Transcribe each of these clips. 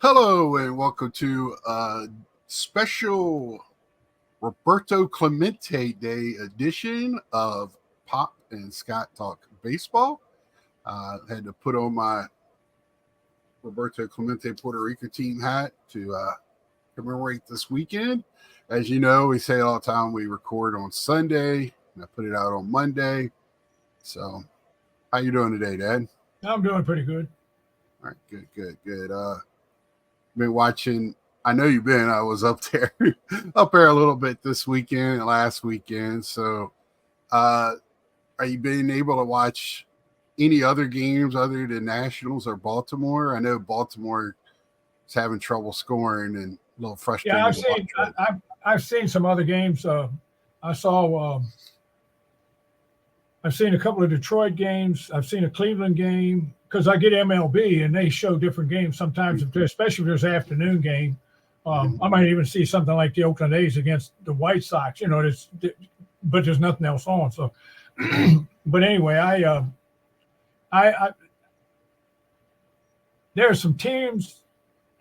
Hello and welcome to a special Roberto Clemente Day edition of Pop and Scott Talk Baseball. Had to put on my Roberto Clemente Puerto Rico team hat to commemorate this weekend. As you know, we say all the time we record on Sunday and I put it out on Monday. So how you doing today, Dad? I'm doing pretty good. All right, good. Been watching. I know you've been. I was up there, up there a little bit this weekend and last weekend. So, are you being able to watch any other games other than Nationals or Baltimore? I know Baltimore is having trouble scoring and a little frustrating. Yeah, I've seen some other games. I've seen a couple of Detroit games. I've seen a Cleveland game because I get MLB and they show different games sometimes, especially if there's an afternoon game. I might even see something like the Oakland A's against the White Sox, but there's nothing else on. So, but anyway, I there are some teams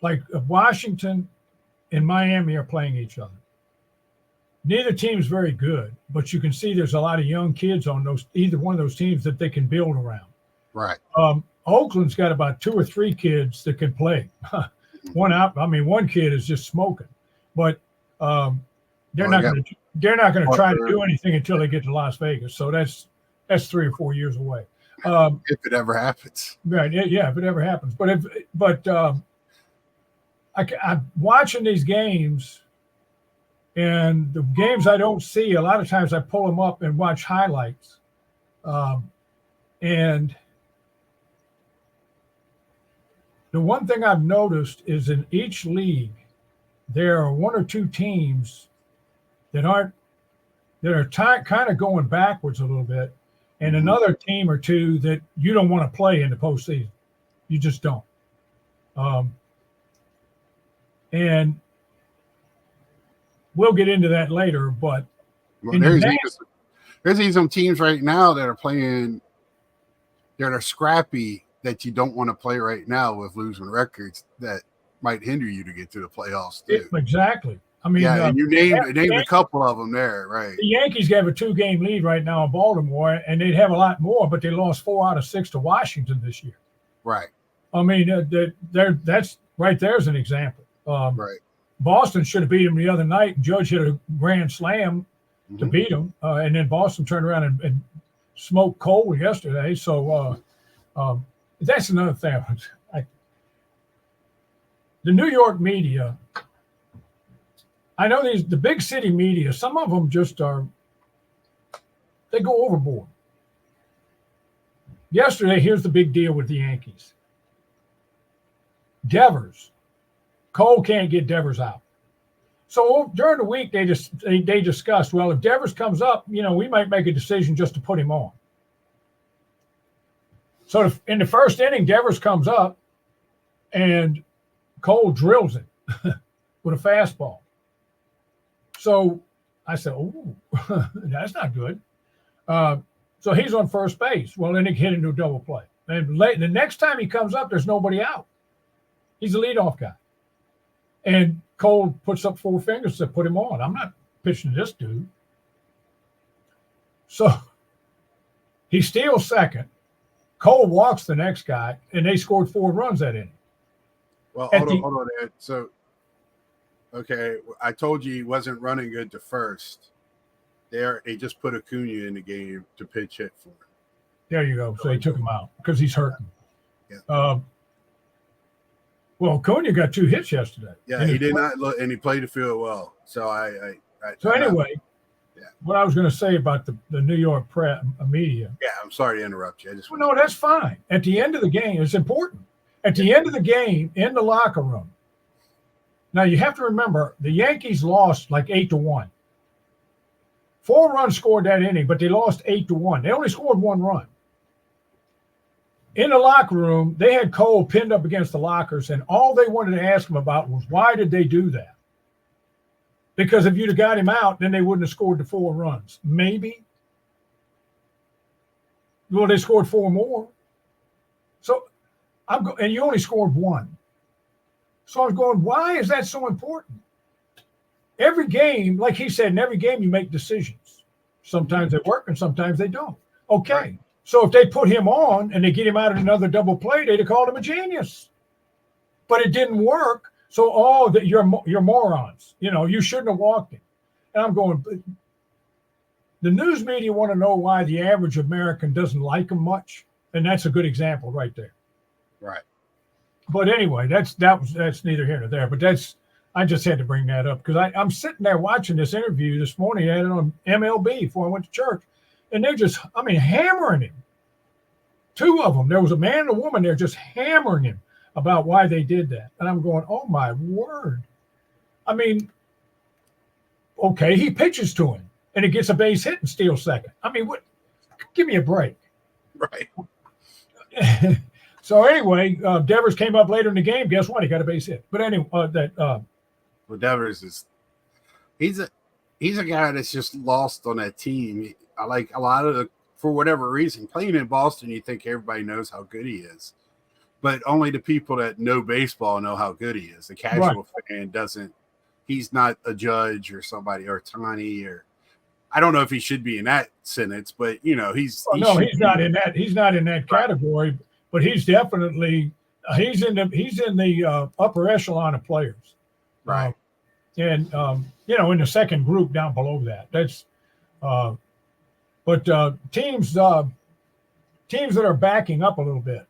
like Washington and Miami are playing each other. Neither team's very good, but you can see there's a lot of young kids on either one of those teams that they can build around. Right. Oakland's got about 2 or 3 kids that can play. One kid is just smoking, but they're not going to try to do anything until they get to Las Vegas. So that's 3 or 4 years away. If it ever happens. Right. Yeah. If it ever happens. I'm watching these games. And the games I don't see, a lot of times I pull them up and watch highlights. And the one thing I've noticed is in each league, there are 1 or 2 teams that are kind of going backwards a little bit, and another team or 2 that you don't want to play in the postseason. You just don't. And we'll get into that later, but there's even some teams right now that are playing that are scrappy that you don't want to play right now with losing records that might hinder you to get to the playoffs too. Exactly. And you named a couple of them there, right? The Yankees have a 2-game lead right now in Baltimore, and they'd have a lot more, but they lost 4 out of 6 to Washington this year. Right. That's right there's an example. Right. Boston should have beat him the other night. Judge hit a grand slam to beat him, and then Boston turned around and smoked Cole yesterday. So that's another thing. The New York media, I know the big city media, some of them just they go overboard. Yesterday, here's the big deal with the Yankees. Devers. Cole can't get Devers out. So during the week, they discussed, well, if Devers comes up, we might make a decision just to put him on. So in the first inning, Devers comes up and Cole drills him with a fastball. So I said, oh, that's not good. So he's on first base. Well, then they hit into a double play. And the next time he comes up, there's nobody out. He's a leadoff guy. And Cole puts up 4 fingers to put him on. I'm not pitching to this dude. So he steals second. Cole walks the next guy, and they scored 4 runs that inning. Well, hold on, Ed. So, okay, I told you he wasn't running good to first. They just put Acuna in the game to pinch hit for him. There you go. So they took him out because he's hurting. Yeah. Well, Acuna got 2 hits yesterday. Yeah, he did not look, and he played the field well. So what I was going to say about the New York media. Yeah, I'm sorry to interrupt you. No, that's fine. At the end of the game, it's important. At the end of the game, in the locker room. Now you have to remember the Yankees lost like 8-1. 4 runs scored that inning, but they lost 8-1. They only scored 1 run. In the locker room, they had Cole pinned up against the lockers, and all they wanted to ask him about was why did they do that? Because if you'd have got him out, then they wouldn't have scored the 4 runs. Maybe. Well, they scored 4 more. So and you only scored 1. So I was going, why is that so important? Every game, like he said, in every game you make decisions. Sometimes they work and sometimes they don't. Okay. Right. So if they put him on and they get him out of another double play, they'd have called him a genius. But it didn't work. So, that you're morons. You shouldn't have walked him. And I'm going, the news media want to know why the average American doesn't like him much. And that's a good example right there. Right. But anyway, that's neither here nor there. But I just had to bring that up because I'm sitting there watching this interview this morning. I had it on MLB before I went to church. And they're just, hammering him. Two of them. There was a man and a woman there just hammering him about why they did that. And I'm going, oh, my word. Okay, he pitches to him, and he gets a base hit and steals second. What? Give me a break. Right. So anyway, Devers came up later in the game. Guess what? He got a base hit. But anyway, Well, Devers he's a guy that's just lost on that team. I like a lot of for whatever reason, playing in Boston, you think everybody knows how good he is. But only the people that know baseball know how good he is. The casual fan doesn't. He's not a Judge or somebody or Tani or I don't know if he should be in that sentence, but he's not in that. He's not in that category, but he's definitely he's in the upper echelon of players, right? And in the second group down below that. That's but teams that are backing up a little bit.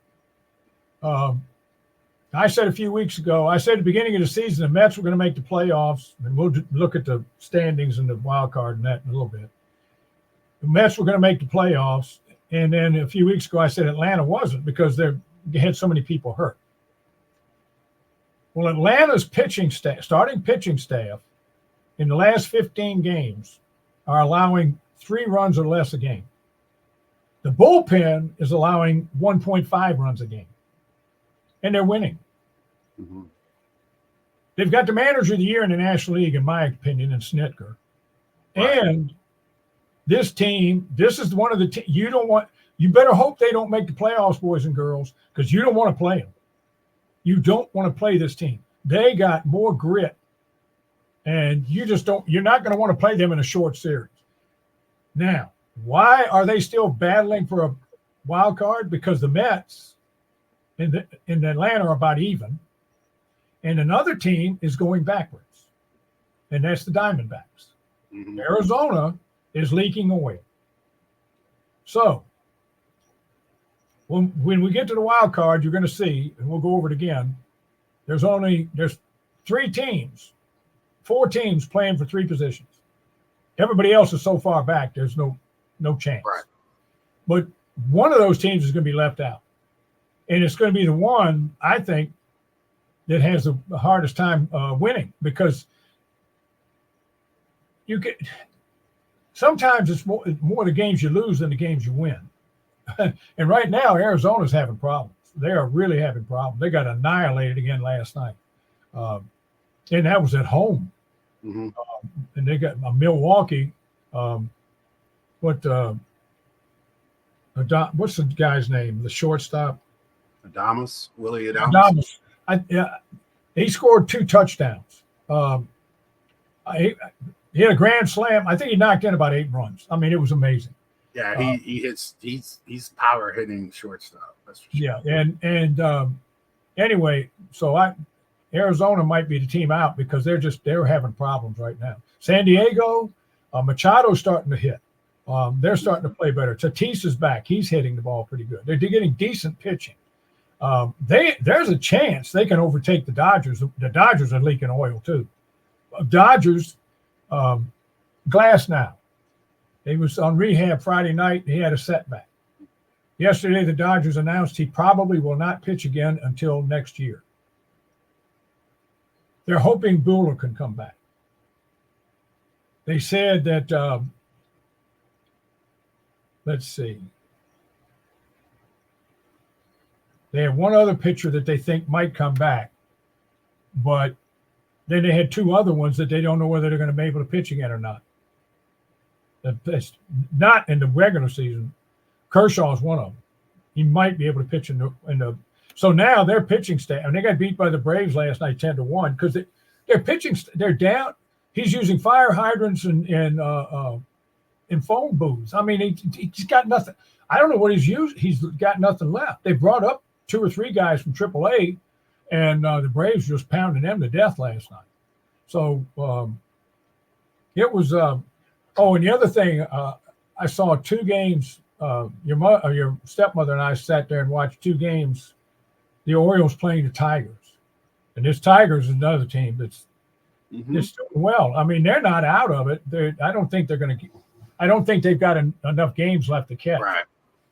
I said a few weeks ago, at the beginning of the season, the Mets were going to make the playoffs, and we'll look at the standings and the wild card and that in a little bit. The Mets were going to make the playoffs, and then a few weeks ago, I said Atlanta wasn't because they had so many people hurt. Well, Atlanta's starting pitching staff, in the last 15 games, are allowing 3 runs or less a game. The bullpen is allowing 1.5 runs a game, and they're winning. Mm-hmm. They've got the manager of the year in the National League, in my opinion, in Snitker. Right. And this team, this is one of the you better hope they don't make the playoffs, boys and girls, because you don't want to play them. You don't want to play this team. They got more grit, and you're not going to want to play them in a short series. Now, why are they still battling for a wild card? Because the Mets in Atlanta are about even. And another team is going backwards, and that's the Diamondbacks. Mm-hmm. Arizona is leaking oil. So when we get to the wild card, you're going to see, and we'll go over it again, there's 4 teams playing for 3 positions. Everybody else is so far back, there's no chance. Right. But one of those teams is going to be left out. And it's going to be the one, I think, that has the hardest time winning, because sometimes it's more the games you lose than the games you win. And right now, Arizona's having problems. They are really having problems. They got annihilated again last night. And that was at home. Mm-hmm. And they got Milwaukee. What's the guy's name? The shortstop? Willie Adames. He scored 2 touchdowns. He had a grand slam. I think he knocked in about 8 runs. It was amazing. Yeah, he hits. He's power hitting shortstop. That's for sure. Yeah, and anyway, so Arizona might be the team out because they're having problems right now. San Diego, Machado's starting to hit. They're starting to play better. Tatis is back. He's hitting the ball pretty good. They're getting decent pitching. There's a chance they can overtake the Dodgers. The Dodgers are leaking oil too. Dodgers, Glass now. He was on rehab Friday night. He had a setback. Yesterday, the Dodgers announced he probably will not pitch again until next year. They're hoping Buehler can come back. They said that, let's see. They have one other pitcher that they think might come back, but then they had 2 other ones that they don't know whether they're going to be able to pitch again or not. That's not in the regular season. Kershaw is one of them. He might be able to pitch in the So now their pitching staff, and they got beat by the Braves last night 10-1 because their pitching, they're down. He's using fire hydrants and phone booths. I mean, he's got nothing. I don't know what he's used. He's got nothing left. They brought up 2 or 3 guys from AAA, and the Braves just pounded them to death last night. So it was. And the other thing, I saw 2 games. Your stepmother and I sat there and watched 2 games. The Orioles playing the Tigers, and this Tigers is another team that's doing well. I mean, they're not out of it. I don't think they're going to. I don't think they've got enough games left to catch. Right.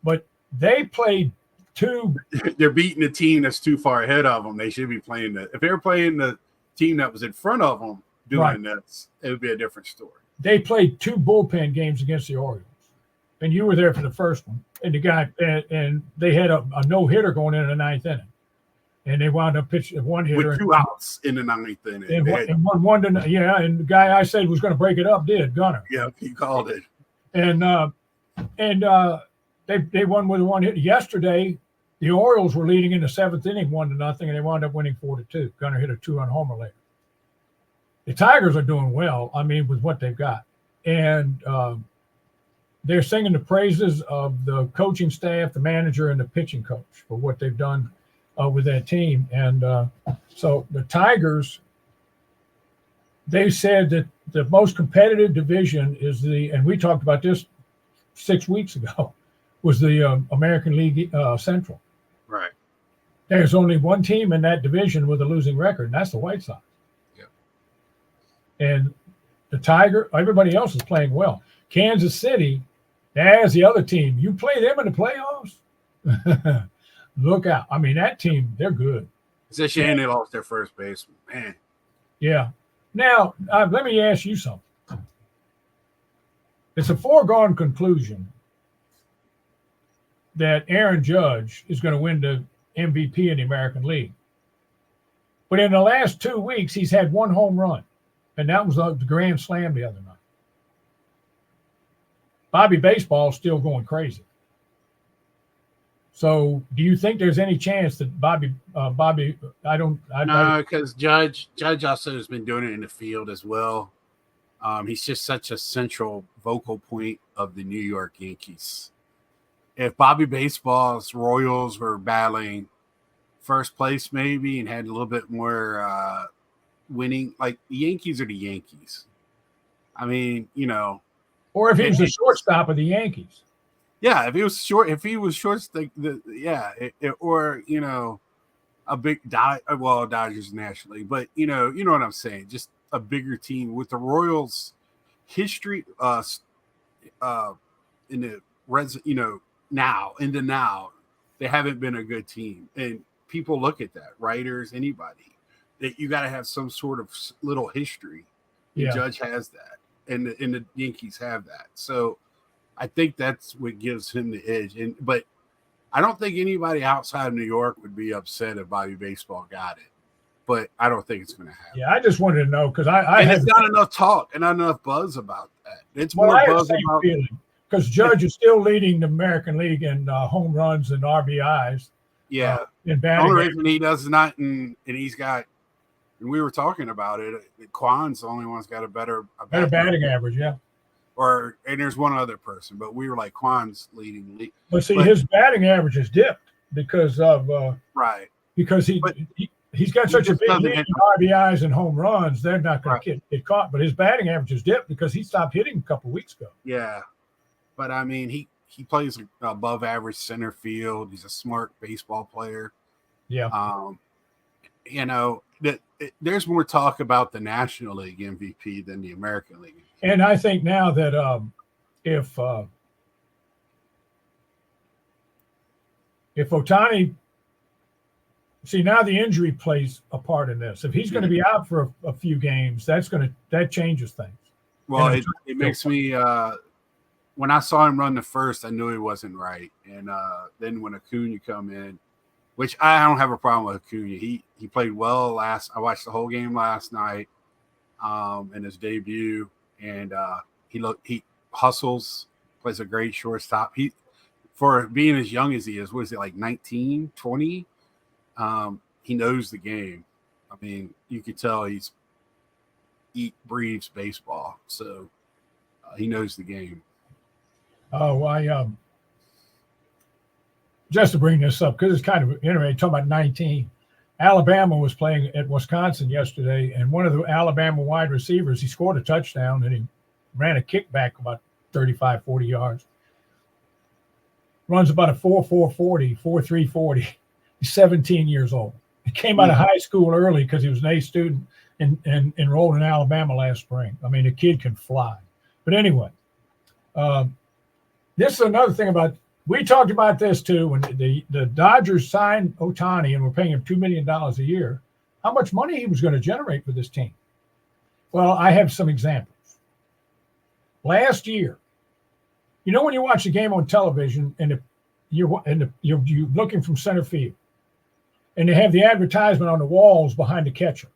But they played 2. They're beating a team that's too far ahead of them. They should be playing if they were playing the team that was in front of them doing this, it would be a different story. They played 2 bullpen games against the Orioles, and you were there for the first one. And the guy and they had a no-hitter going in the 9th inning. And they wound up pitching 1 hitter with 2 outs in the 9th inning. And the guy I said was going to break it up did, Gunnar. Yeah, he called it. And they won with 1 hit. Yesterday, the Orioles were leading in the 7th inning 1-0, and they wound up winning 4-2. Gunnar hit a 2-run homer later. The Tigers are doing well, I mean, with what they've got. And they're singing the praises of the coaching staff, the manager, and the pitching coach for what they've done with that team. And so the Tigers, they said that the most competitive division is and we talked about this 6 weeks ago, was the American League Central. Right. There's only one team in that division with a losing record, and that's the White Sox. Yep. And the everybody else is playing well. Kansas City, there's the other team. You play them in the playoffs? Look out. I mean, that team, they're good. It's a shame they lost their first baseman. Man. Yeah. Now, let me ask you something. It's a foregone conclusion that Aaron Judge is going to win the MVP in the American League. But in the last 2 weeks, he's had 1 home run, and that was the Grand Slam the other night. Bobby Baseball's still going crazy. So, do you think there's any chance that Bobby? No, because Judge also has been doing it in the field as well. He's just such a central vocal point of the New York Yankees. If Bobby Baseball's Royals were battling first place maybe and had a little bit more winning, like the Yankees are the Yankees. I mean, or if he was the shortstop of the Yankees. Yeah, if he was short, or a big Dodgers nationally, but you know what I'm saying, just a bigger team with the Royals' history, in the now they haven't been a good team, and people look at that, writers, anybody, that you got to have some sort of little history. Yeah. Judge has that, and the Yankees have that, so. I think that's what gives him the edge. But I don't think anybody outside of New York would be upset if Bobby Baseball got it. But I don't think it's going to happen. Yeah, I just wanted to know because it's not enough talk and not enough buzz about that. It's more buzz about because Judge is still leading the American League in home runs and RBIs. Yeah, in batting. The only reason he does not, and he's got. And we were talking about it. Quan's the only one's got a better batting average. Yeah. And there's one other person, but we were like Quan's leading league. But his batting average has dipped because of right. Because he's got such a big lead in RBIs and home runs, they're not going to get caught. But his batting average has dipped because he stopped hitting a couple of weeks ago. Yeah, but I mean he plays above average center field. He's a smart baseball player. Yeah. There's more talk about the National League MVP than the American League. And I think now that if Ohtani, now the injury plays a part in this. If he's going to be out for a few games, that changes things. Well, it makes me when I saw him run the first, I knew he wasn't right. And then when Acuna come in, which I don't have a problem with Acuna. He played well I watched the whole game last night in his debut. And he hustles, plays a great shortstop. He, for being as young as he is, what is it, like 19, 20? He knows the game. I mean, you could tell breathes baseball, so he knows the game. Oh, just to bring this up, because it's kind of interesting, talking about 19. Alabama was playing at Wisconsin yesterday, and one of the Alabama wide receivers, he scored a touchdown, and he ran a kickback about 35, 40 yards. Runs about a 4.40, 4.340. He's 17 years old. He came out of high school early because he was an A student and enrolled in Alabama last spring. I mean, the kid can fly. But anyway, this is another thing about, we talked about this too, when the Dodgers signed Ohtani and were paying him $2 million a year, how much money he was going to generate for this team. Well, I have some examples. Last year, you know when you watch a game on television and you're looking from center field, and they have the advertisement on the walls behind the catcher.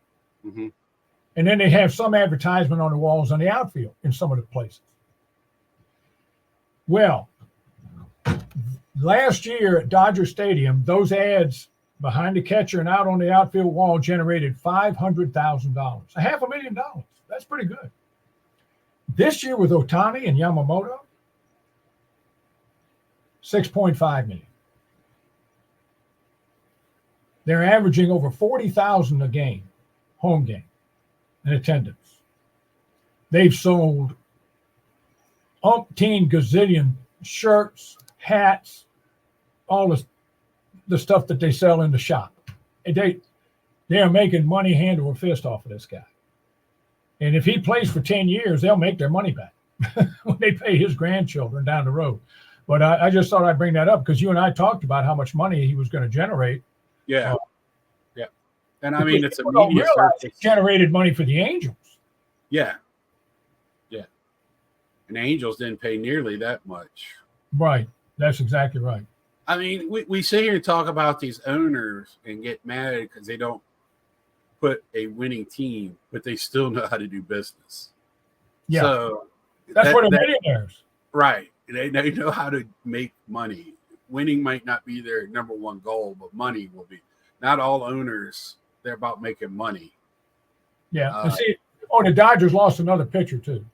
Mm-hmm. And then they have some advertisement on the walls on the outfield in some of the places. Well, last year at Dodger Stadium, those ads behind the catcher and out on the outfield wall generated $500,000, $500,000. That's pretty good. This year with Ohtani and Yamamoto, $6.5 million. They're averaging over 40,000 a game, home game, in attendance. They've sold umpteen gazillion shirts, hats, all the stuff that they sell in the shop. They are making money hand over fist off of this guy. And if he plays for 10 years, they'll make their money back when they pay his grandchildren down the road. But I just thought I'd bring that up because you and I talked about how much money he was going to generate. Yeah. Yeah. And I mean, it's a media he generated money for the Angels. Yeah. Yeah. And the Angels didn't pay nearly that much. Right. That's exactly right. I mean, we sit here and talk about these owners and get mad because they don't put a winning team, but they still know how to do business. Yeah. So that's where they're millionaires. Right. They know how to make money. Winning might not be their number one goal, but money will be. Not all owners, they're about making money. Yeah. The Dodgers lost another pitcher too.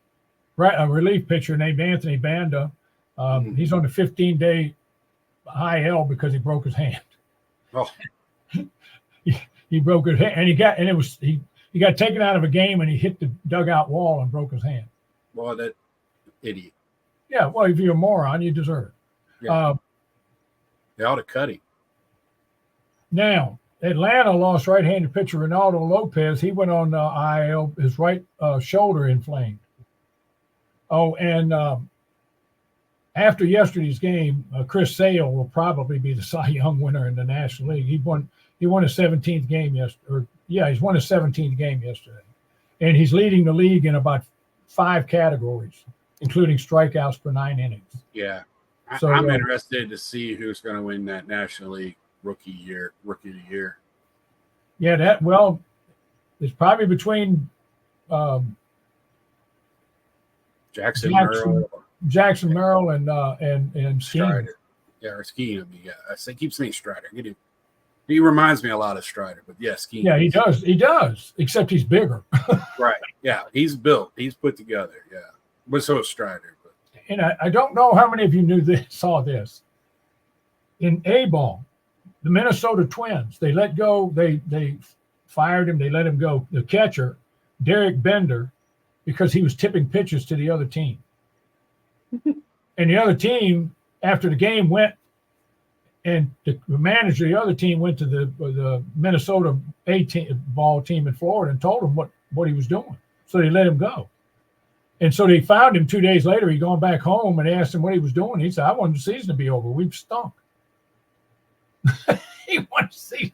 Right, a relief pitcher named Anthony Banda. He's on the 15-day IL because he broke his hand. Oh. he broke his hand, and he got taken out of a game, and he hit the dugout wall and broke his hand. Well, that idiot. Yeah, well, if you're a moron, you deserve it. Yeah. They ought to cut him. Now, Atlanta lost right-handed pitcher Ronaldo Lopez. He went on IL, his right shoulder inflamed. Oh, and after yesterday's game, Chris Sale will probably be the Cy Young winner in the National League. He won his 17th game yesterday. He's won his 17th game yesterday. And he's leading the league in about 5 categories, including strikeouts per 9 innings. Yeah. I'm interested to see who's going to win that National League Rookie of the Year. Yeah, it's probably between Jackson Merrill and Strider. Yeah, or Skeen. I mean, yeah, I keep saying Strider. He reminds me a lot of Strider, but yeah, Skeen. Yeah, he does. He does, except he's bigger. Right. Yeah, he's built. He's put together. Yeah, but so is Strider. But and I don't know how many of you saw this. In A-ball, the Minnesota Twins, they let go. They fired him. They let him go. The catcher, Derek Bender, because he was tipping pitches to the other team. And the other team, after the game, went, and the manager of the other team went to the Minnesota ball team in Florida and told him what he was doing. So they let him go. And so they found him 2 days later. He'd gone back home and asked him what he was doing. He said, I wanted the season to be over. We've stunk. He wanted the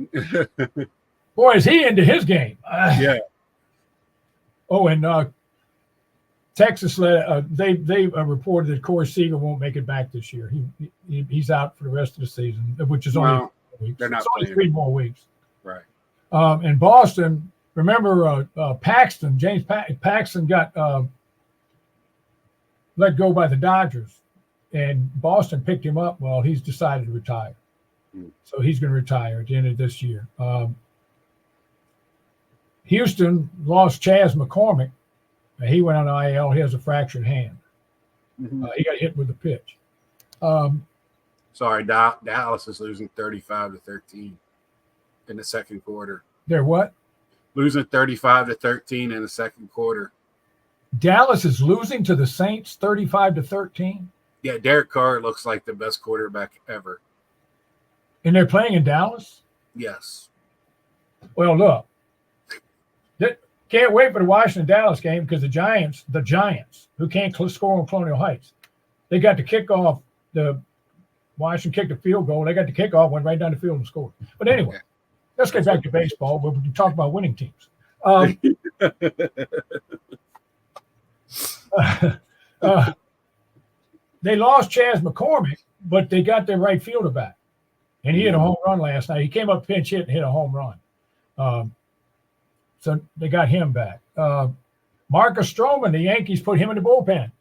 season. Boy, is he into his game. Yeah. Oh, and Texas, they reported that Corey Seager won't make it back this year. He's out for the rest of the season, which is only 4 weeks. They're not only 3 more weeks. Right. In Boston, remember Paxton, James Paxton got let go by the Dodgers, and Boston picked him up. Well, he's decided to retire. So he's going to retire at the end of this year. Houston lost Chas McCormick. He went on IL. He has a fractured hand. He got hit with a pitch. Sorry, Dallas is losing 35-13 in the second quarter. They're what? Losing 35-13 in the second quarter. Dallas is losing to the Saints 35-13. Yeah, Derek Carr looks like the best quarterback ever. And they're playing in Dallas? Yes. Well, look. Can't wait for the Washington-Dallas game because the Giants, who can't score on Colonial Heights, they got to kick off. The Washington kicked a field goal. They got the kickoff, went right down the field and scored. But anyway, let's get back to baseball. We can talk about winning teams. They lost Chas McCormick, but they got their right fielder back. And he hit a home run last night. He came up pinch hit and hit a home run. So they got him back. Marcus Stroman, the Yankees put him in the bullpen.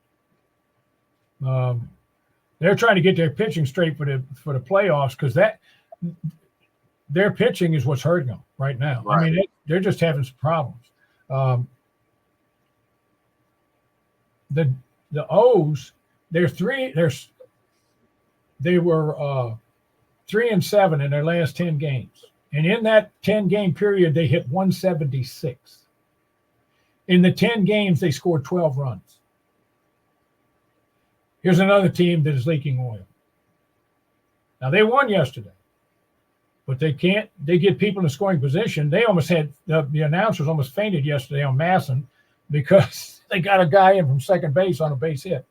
They're trying to get their pitching straight for the playoffs because their pitching is what's hurting them right now. Right. I mean, they're just having some problems. The O's, they were 3-7 in their last 10 games. And in that 10-game period, they hit 176. In the 10 games, they scored 12 runs. Here's another team that is leaking oil. Now, they won yesterday, but they get people in the scoring position. They almost had, the announcers almost fainted yesterday on Masson because they got a guy in from second base on a base hit.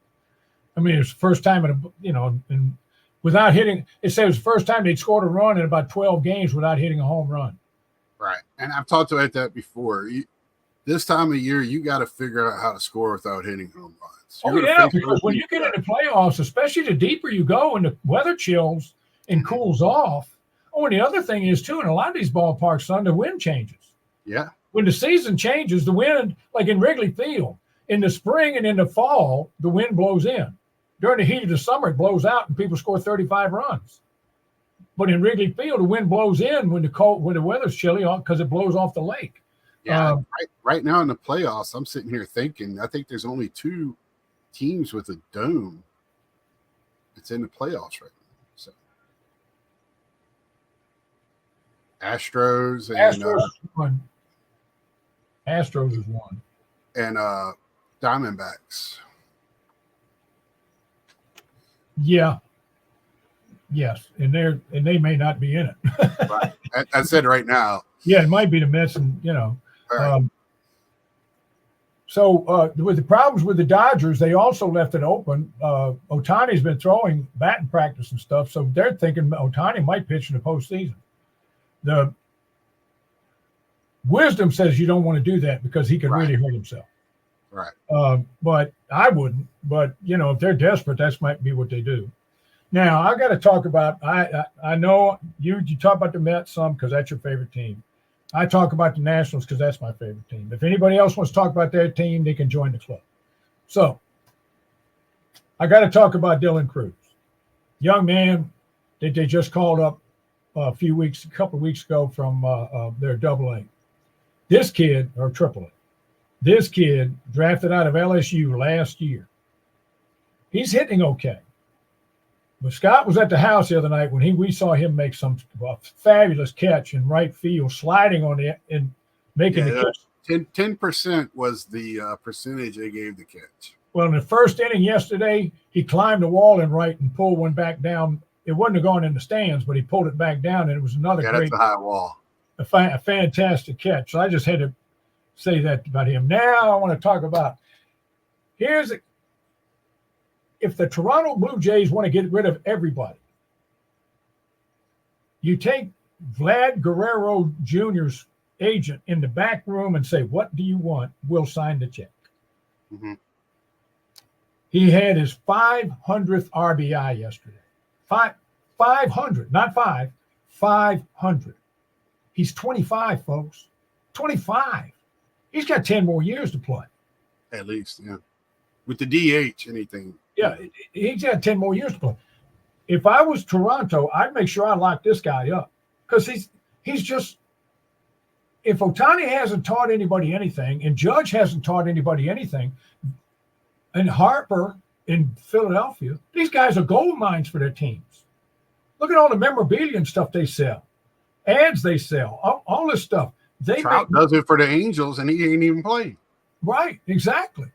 I mean, it was the first time without hitting, it said it was the first time they'd scored a run in about 12 games without hitting a home run. Right. And I've talked about that before. This time of year, you got to figure out how to score without hitting home runs. Because when you get into playoffs, especially the deeper you go and the weather chills and cools off. Oh, and the other thing is, too, in a lot of these ballparks, son, the wind changes. Yeah. When the season changes, the wind, like in Wrigley Field, in the spring and in the fall, the wind blows in. During the heat of the summer, it blows out and people score 35 runs. But in Wrigley Field, the wind blows in when the weather's chilly because it blows off the lake. Yeah, right now in the playoffs, I'm sitting here thinking, I think there's only 2 teams with a dome that's in the playoffs right now. So Astros is one. And Diamondbacks. Yeah. Yes, and they may not be in it. Right. I said right now. Yeah, it might be the Mets, and Right. With the problems with the Dodgers, they also left it open. Ohtani's been throwing batting practice and stuff, so they're thinking Ohtani might pitch in the postseason. The wisdom says you don't want to do that because he could really hurt himself. Right. But I wouldn't. But if they're desperate, that might be what they do. Now I got to talk about. I know you talk about the Mets some because that's your favorite team. I talk about the Nationals because that's my favorite team. If anybody else wants to talk about their team, they can join the club. So I got to talk about Dylan Cruz, young man that they just called up a couple of weeks ago from their AA. This kid, or AAA, this kid drafted out of LSU last year. He's hitting okay. But Scott was at the house the other night when we saw him make some fabulous catch in right field, sliding on it and making the catch. 10% was the percentage they gave the catch. Well, in the first inning yesterday, he climbed the wall in right and pulled one back down. It wouldn't have gone in the stands, but he pulled it back down, and it was another great, that's a high wall. A fantastic catch. So I just had to say that about him. Now I want to talk about if the Toronto Blue Jays want to get rid of everybody, you take Vlad Guerrero Jr.'s agent in the back room and say, "What do you want? We'll sign the check." Mm-hmm. He had his 500th RBI yesterday. 500, not 500. He's 25, folks. 25. He's got 10 more years to play. At least, yeah. With the DH, anything. Yeah, he's got 10 more years to play. if I was Toronto, I'd make sure I lock this guy up because he's just. If Ohtani hasn't taught anybody anything, and Judge hasn't taught anybody anything, and Harper in Philadelphia, these guys are gold mines for their teams. Look at all the memorabilia and stuff they sell, ads they sell, all this stuff. Trout does it for the Angels, and he ain't even played. Right, exactly.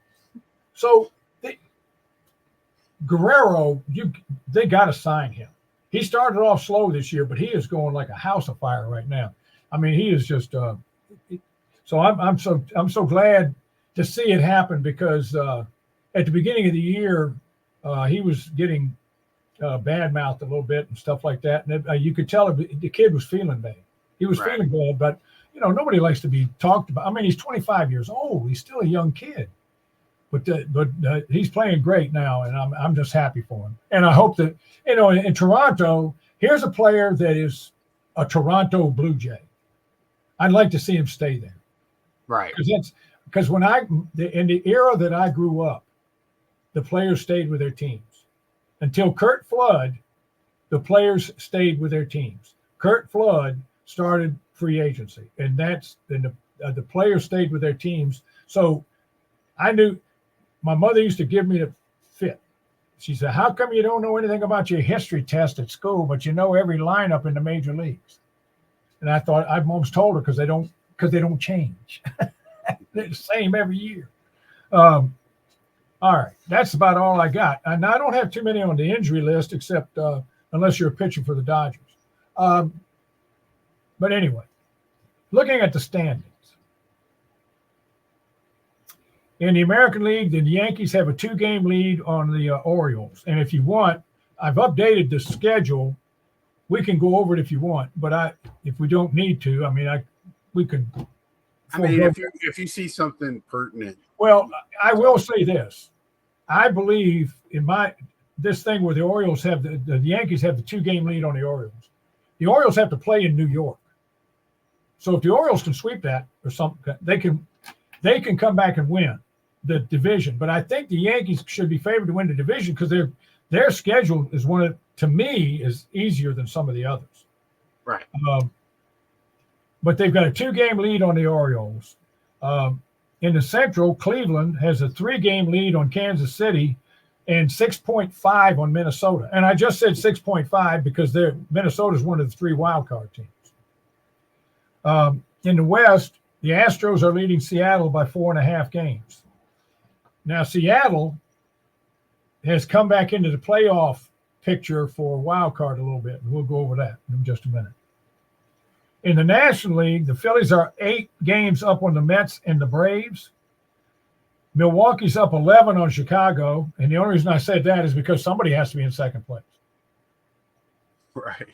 So Guerrero, they got to sign him. He started off slow this year, but he is going like a house of fire right now. I mean, he is just. So I'm so glad to see it happen because at the beginning of the year he was getting bad mouthed a little bit and stuff like that, and you could tell the kid was feeling bad. He was feeling bad, but nobody likes to be talked about. I mean, he's 25 years old. He's still a young kid, but he's playing great now, and I'm just happy for him. And I hope that in Toronto, here's a player that is a Toronto Blue Jay. I'd like to see him stay there. Right. Because in the era that I grew up, the players stayed with their teams. Until Curt Flood, the players stayed with their teams. Curt Flood started free agency, and the players stayed with their teams. So I knew my mother used to give me the fit. She said, "How come you don't know anything about your history test at school, but you know every lineup in the major leagues?" And I thought I've almost told her because they don't change. They're the same every year. All right, that's about all I got. And I don't have too many on the injury list, except unless you're a pitcher for the Dodgers. But anyway, looking at the standings. In the American League, the Yankees have a 2-game lead on the Orioles. And if you want, I've updated the schedule. We can go over it if you want, but if we don't need to, we can. I mean, if you see something pertinent. Well, I will say this. I believe this thing where the Orioles have the Yankees have the 2-game lead on the Orioles. The Orioles have to play in New York. So if the Orioles can sweep that or something, they can come back and win the division. But I think the Yankees should be favored to win the division because their schedule is to me, is easier than some of the others. Right. But they've got a 2-game lead on the Orioles. In the Central, Cleveland has a 3-game lead on Kansas City and 6.5 on Minnesota. And I just said 6.5 because Minnesota is one of the 3 wild card teams. In the West, the Astros are leading Seattle by 4.5 games. Now, Seattle has come back into the playoff picture for a wild card a little bit, and we'll go over that in just a minute. In the National League, the Phillies are 8 games up on the Mets and the Braves. Milwaukee's up 11 on Chicago, and the only reason I said that is because somebody has to be in second place. Right.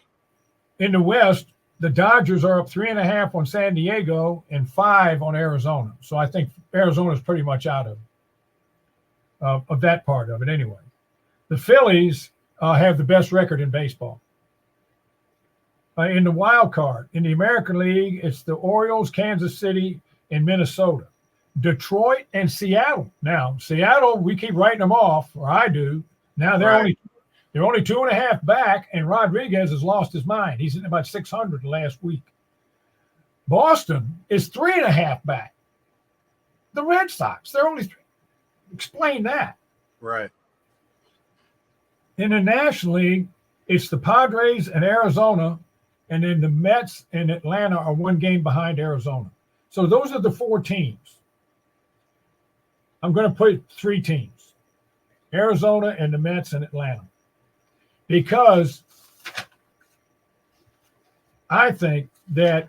In the West, the Dodgers are up 3.5 on San Diego and 5 on Arizona. So I think Arizona's pretty much out of that part of it anyway. The Phillies have the best record in baseball. In the wild card, in the American League, it's the Orioles, Kansas City, and Minnesota. Detroit and Seattle. Now, Seattle, we keep writing them off, or I do. Now they're only 2.5 back, and Rodriguez has lost his mind. He's in about 600 last week. Boston is 3.5 back. The Red Sox, they're only 3. Explain that. Right. In the National League, it's the Padres and Arizona, and then the Mets and Atlanta are 1 game behind Arizona. So those are the 4 teams. I'm going to put 3 teams, Arizona and the Mets and Atlanta, because I think that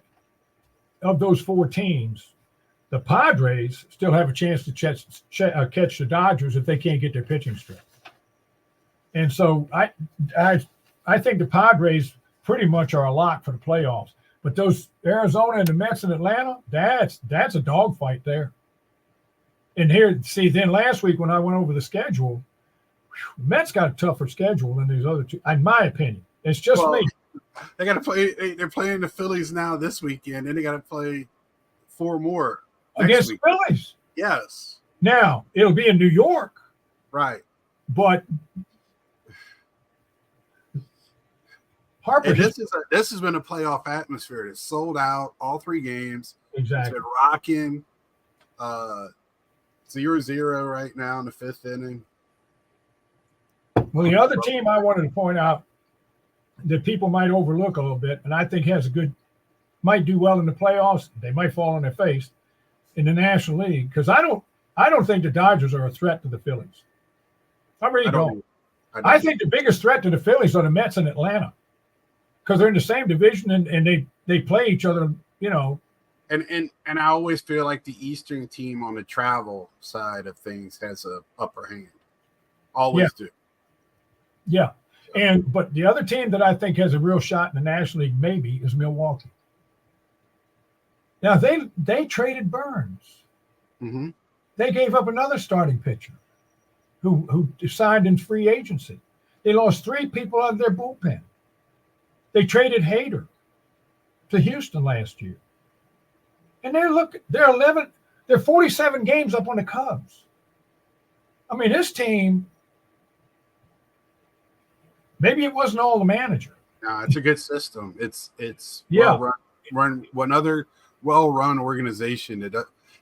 of those 4 teams, the Padres still have a chance to catch the Dodgers if they can't get their pitching straight. And so I think the Padres pretty much are a lock for the playoffs. But those Arizona and the Mets and Atlanta, that's a dogfight there. And here, see, then last week when I went over the schedule, Mets got a tougher schedule than these other 2, in my opinion. It's just me. They got to play. They're playing the Phillies now this weekend, and they got to play 4 more against the Phillies. Yes. Now it'll be in New York, right? But Harper. And this has been a playoff atmosphere. It's sold out all 3 games. Exactly. It's been rocking. 0-0 right now in the 5th inning. Well, the other team I wanted to point out that people might overlook a little bit, and I think might do well in the playoffs. They might fall on their face in the National League, because I don't think the Dodgers are a threat to the Phillies. I really don't. I think the biggest threat to the Phillies are the Mets in Atlanta, because they're in the same division and they play each other, you know. And I always feel like the Eastern team on the travel side of things has a upper hand. Always do. Yeah. But the other team that I think has a real shot in the National League maybe is Milwaukee. Now they traded Burns. Mm-hmm. They gave up another starting pitcher who signed in free agency. They lost 3 people out of their bullpen. They traded Hader to Houston last year. And they're 47 games up on the Cubs. I mean, this team, maybe it wasn't all the manager. No, it's a good system. It's run one other well-run organization.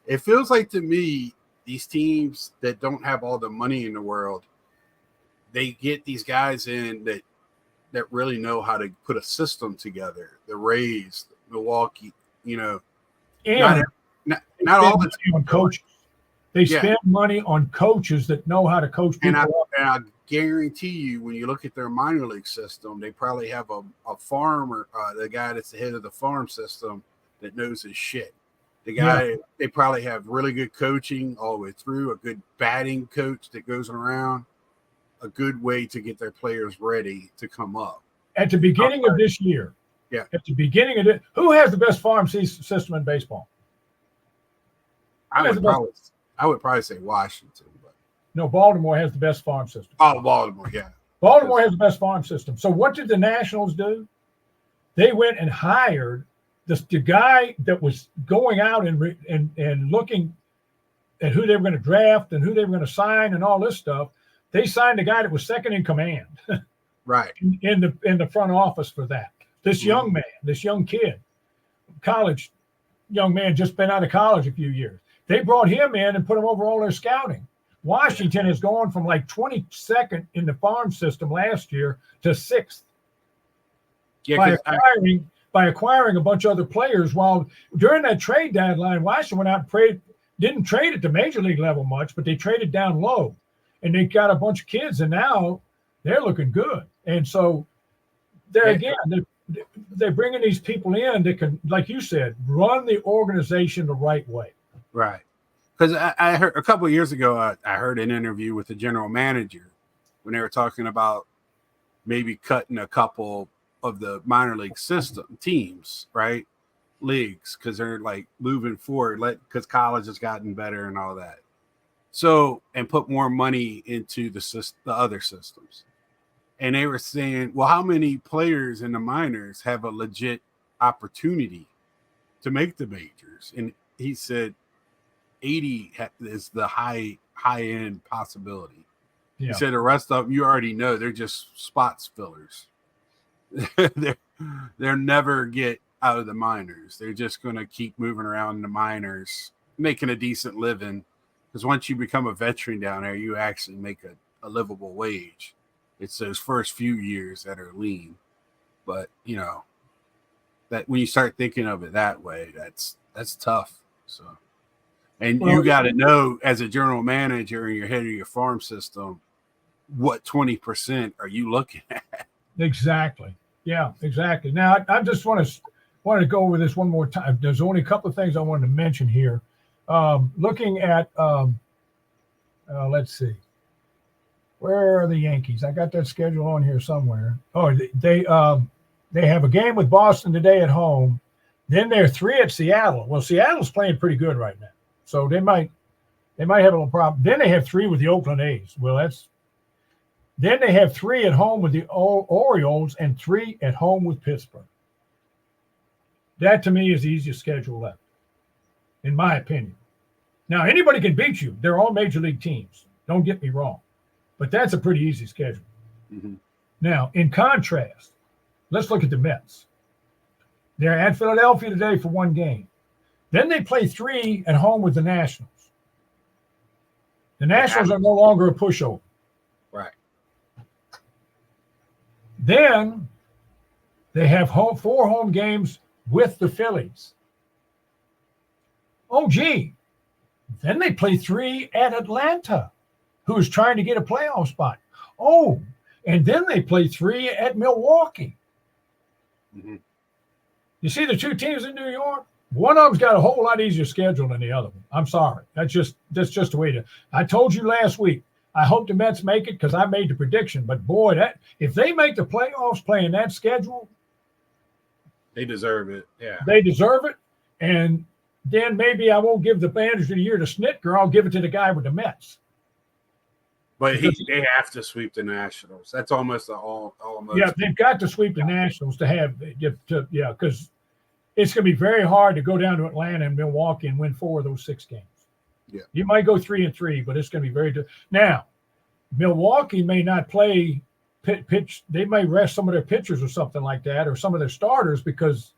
It feels like to me, these teams that don't have all the money in the world, they get these guys in that really know how to put a system together. The Rays, Milwaukee, you know, and not all the team on coaches. They spend money on coaches that know how to coach people. And I guarantee you, when you look at their minor league system, they probably have a farmer, the guy that's the head of the farm system that knows his shit. The guy, they probably have really good coaching all the way through, a good batting coach that goes around, a good way to get their players ready to come up. At the beginning of this year, at the beginning of it, who has the best farm system in baseball? I would probably say Washington. But no, Baltimore has the best farm system. Oh, Baltimore, yeah. Baltimore has the best farm system. So what did the Nationals do? They went and hired the guy that was going out and looking at who they were going to draft and who they were going to sign and all this stuff. They signed a guy that was second in command, right, in the front office for that. This young man, this young kid, college young man, just been out of college a few years. They brought him in and put him over all their scouting. Washington has gone from like 22nd in the farm system last year to 6th. Yeah, by acquiring a bunch of other players. While during that trade deadline, Washington went out and didn't trade at the major league level much, but they traded down low. And they got a bunch of kids, and now they're looking good. And so they're bringing these people in that can, like you said, run the organization the right way. Right. Because I heard a couple of years ago, I heard an interview with the general manager when they were talking about maybe cutting a couple of the minor league teams, right? Leagues, because they're like moving forward, because college has gotten better and all that. So, and put more money into the other systems. And they were saying, well, how many players in the minors have a legit opportunity to make the majors? And he said 80 is the high-end possibility. Yeah. He said the rest of them, you already know, they're just spots fillers. They'll never get out of the minors. They're just going to keep moving around in the minors, making a decent living. Because once you become a veteran down there, you actually make a livable wage. It's those first few years that are lean. But, you know, that when you start thinking of it that way, that's tough. So, and you got to know as a general manager and you're head of your farm system, what 20% are you looking at? Exactly. Yeah, exactly. Now, I just want to go over this one more time. There's only a couple of things I wanted to mention here. Looking at, let's see, where are the Yankees? I got that schedule on here somewhere. Oh, they have a game with Boston today at home. Then they're 3 at Seattle. Well, Seattle's playing pretty good right now, so they might have a little problem. Then they have 3 with the Oakland A's. Well, then they have 3 at home with the Orioles and 3 at home with Pittsburgh. That to me is the easiest schedule left, in my opinion. Now, anybody can beat you. They're all major league teams. Don't get me wrong. But that's a pretty easy schedule. Mm-hmm. Now, in contrast, let's look at the Mets. They're at Philadelphia today for one game. Then they play 3 at home with the Nationals. The Nationals are no longer a pushover. Right. Then they have 4 home games with the Phillies. Oh, gee. Then they play 3 at Atlanta, who is trying to get a playoff spot. Oh, and then they play 3 at Milwaukee. Mm-hmm. You see the 2 teams in New York? One of them's got a whole lot easier schedule than the other one. I'm sorry. That's just the way to. I told you last week, I hope the Mets make it because I made the prediction. But boy, that if they make the playoffs playing that schedule, they deserve it. Yeah. They deserve it. And then maybe I won't give the advantage of the year to Snitker. I'll give it to the guy with the Mets. But they have to sweep the Nationals. That's almost. Yeah, they've got to sweep the Nationals because it's going to be very hard to go down to Atlanta and Milwaukee and win 4 of those 6 games. Yeah, you might go 3-3, but it's going to be very. Now, Milwaukee may not play pitch. They may rest some of their pitchers or something like that, or some of their starters because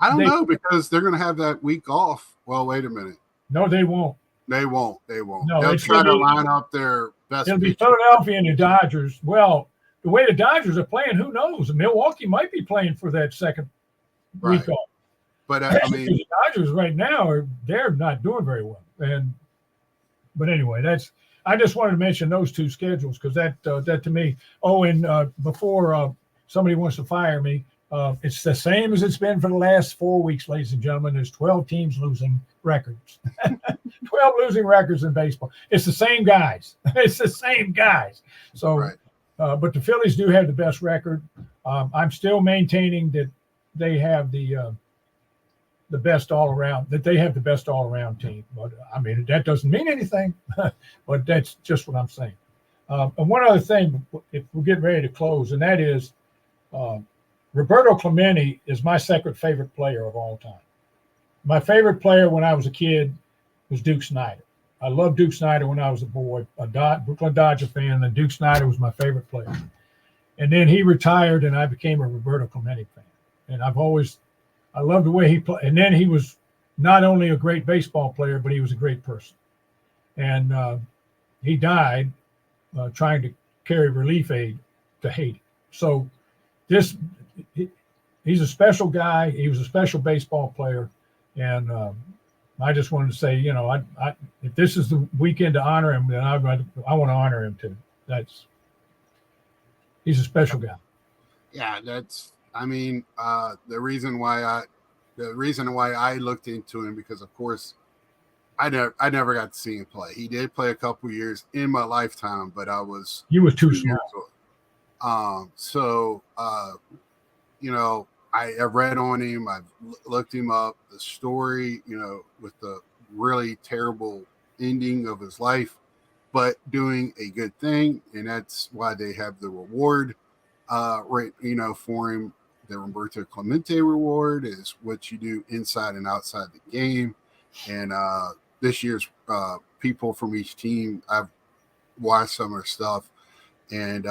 I don't know because they're going to have that week off. Well, wait a minute. No, they won't. They won't. No, they'll try to line up their best. It'll be Philadelphia and the Dodgers. Well, the way the Dodgers are playing, who knows? Milwaukee might be playing for that second week off. But I mean, the Dodgers right now they're not doing very well. But anyway, I just wanted to mention those 2 schedules because that to me. Oh, and before somebody wants to fire me, it's the same as it's been for the last 4 weeks, ladies and gentlemen. There's 12 teams losing records. 12 losing records in baseball. It's the same guys. It's the same guys. So, but the Phillies do have the best record. I'm still maintaining that they have the best all around. That they have the best all around team. But I mean that doesn't mean anything. But that's just what I'm saying. And one other thing, if we're getting ready to close, and that is Roberto Clemente is my second favorite player of all time. My favorite player when I was a kid was Duke Snider. I loved Duke Snider when I was a boy, a Brooklyn Dodger fan, and Duke Snider was my favorite player. And then he retired, and I became a Roberto Clemente fan. And I loved the way he played. And then he was not only a great baseball player, but he was a great person. And he died trying to carry relief aid to Haiti. So he's a special guy. He was a special baseball player. And I just wanted to say, if this is the weekend to honor him, then I want to honor him too. He's a special guy. Yeah, the reason why I looked into him because of course I never got to see him play. He did play a couple years in my lifetime, but you was too small. I've read on him. I've looked him up. The story, with the really terrible ending of his life, but doing a good thing, and that's why they have the reward, for him. The Roberto Clemente Reward is what you do inside and outside the game. And this year's people from each team, I've watched some of their stuff. And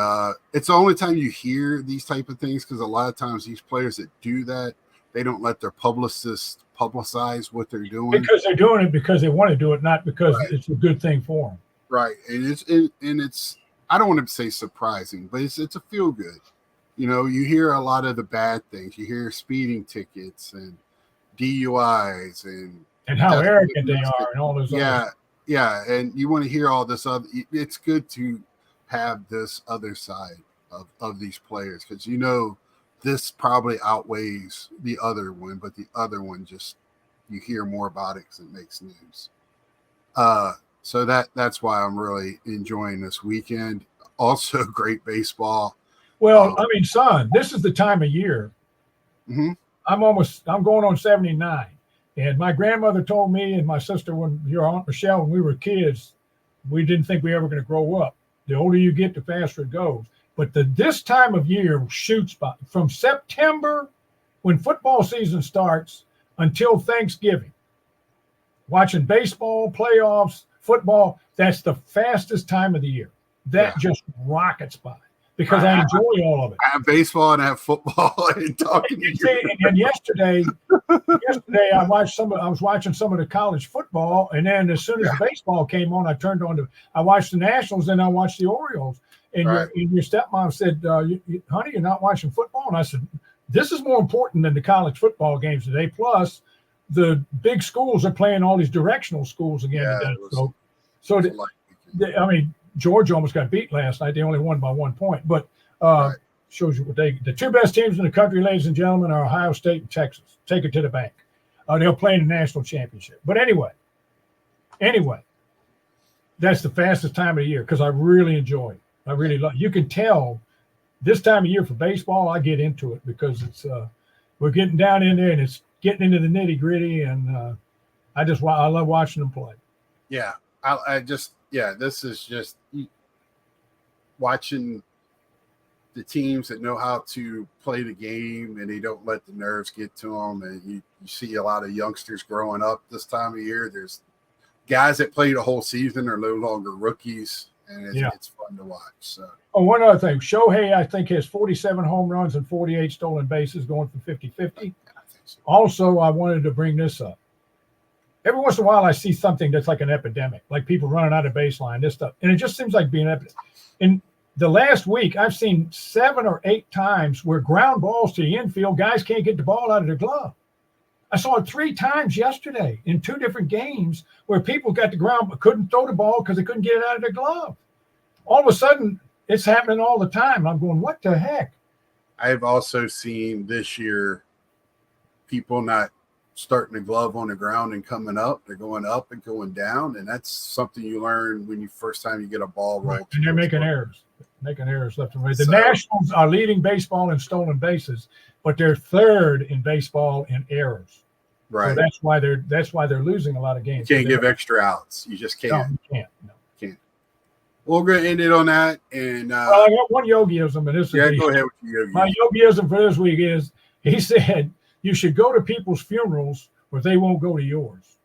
it's the only time you hear these type of things because a lot of times these players that do that, they don't let their publicists publicize what they're doing. Because they're doing it because they want to do it, not because it's a good thing for them. Right. And it's I don't want to say surprising, but it's a feel good. You hear a lot of the bad things. You hear speeding tickets and DUIs and how arrogant they are and all those. Yeah. And you want to hear all this other. It's good to have this other side of these players because this probably outweighs the other one, but the other one just you hear more about it because it makes news. So that's why I'm really enjoying this weekend. Also, great baseball. Well, son, this is the time of year. Mm-hmm. I'm going on 79. And my grandmother told me and my sister, when your Aunt Michelle, when we were kids, we didn't think we were ever going to grow up. The older you get, the faster it goes. But this time of year shoots by from September, when football season starts, until Thanksgiving. Watching baseball, playoffs, football, that's the fastest time of the year. That just rockets by. because I enjoy all of it. I have baseball and I have football and talking to you. And yesterday I was watching some of the college football, and then as soon as baseball came on, I watched the Nationals, then I watched the Orioles. And your stepmom said, honey, you're not watching football? And I said, this is more important than the college football games today. Plus, the big schools are playing all these directional schools again today. I mean, Georgia almost got beat last night. They only won by 1 point. But shows you what the two best teams in the country, ladies and gentlemen, are Ohio State and Texas. Take it to the bank. They'll play in the national championship. But anyway, that's the fastest time of the year because I really enjoy it. I really love. You can tell this time of year for baseball, I get into it because it's we're getting down in there and it's getting into the nitty gritty, and I love watching them play. Yeah, this is just watching the teams that know how to play the game and they don't let the nerves get to them. And you see a lot of youngsters growing up this time of year. There's guys that play the whole season are no longer rookies, and it's fun to watch. So. Oh, one other thing. Shohei, I think, has 47 home runs and 48 stolen bases, going for 50-50. So. Also, I wanted to bring this up. Every once in a while, I see something that's like an epidemic, like people running out of baseline, this stuff. And it just seems like being an epidemic. In the last week, I've seen 7 or 8 times where ground balls to the infield, guys can't get the ball out of their glove. I saw it 3 times yesterday in 2 different games where people got the ground but couldn't throw the ball because they couldn't get it out of their glove. All of a sudden, it's happening all the time. I'm going, what the heck? I've also seen this year people not starting the glove on the ground and coming up. They're going up and going down, and that's something you learn when you first time you get a ball roll. Right. And they're making errors left and right. The Nationals are leading baseball in stolen bases, but they're third in baseball in errors. Right. So that's why they're losing a lot of games. You can't give extra outs. You just can't. No, you can't. No. Well, we're going to end it on that. And well, I got one yogiism, and this is go ahead with your yogiism. My yogiism for this week is he said you should go to people's funerals or they won't go to yours.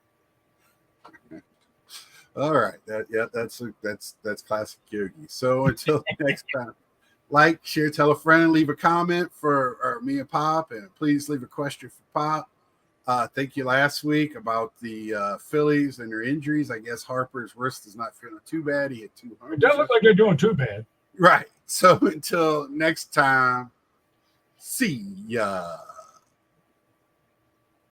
All right. That's classic yogi. So until next time, like, share, tell a friend, leave a comment for me and Pop, and please leave a question for Pop. Thank you last week about the Phillies and their injuries. I guess Harper's wrist is not feeling too bad. He hit 200. It doesn't look like they're doing too bad. Right. So until next time, see ya.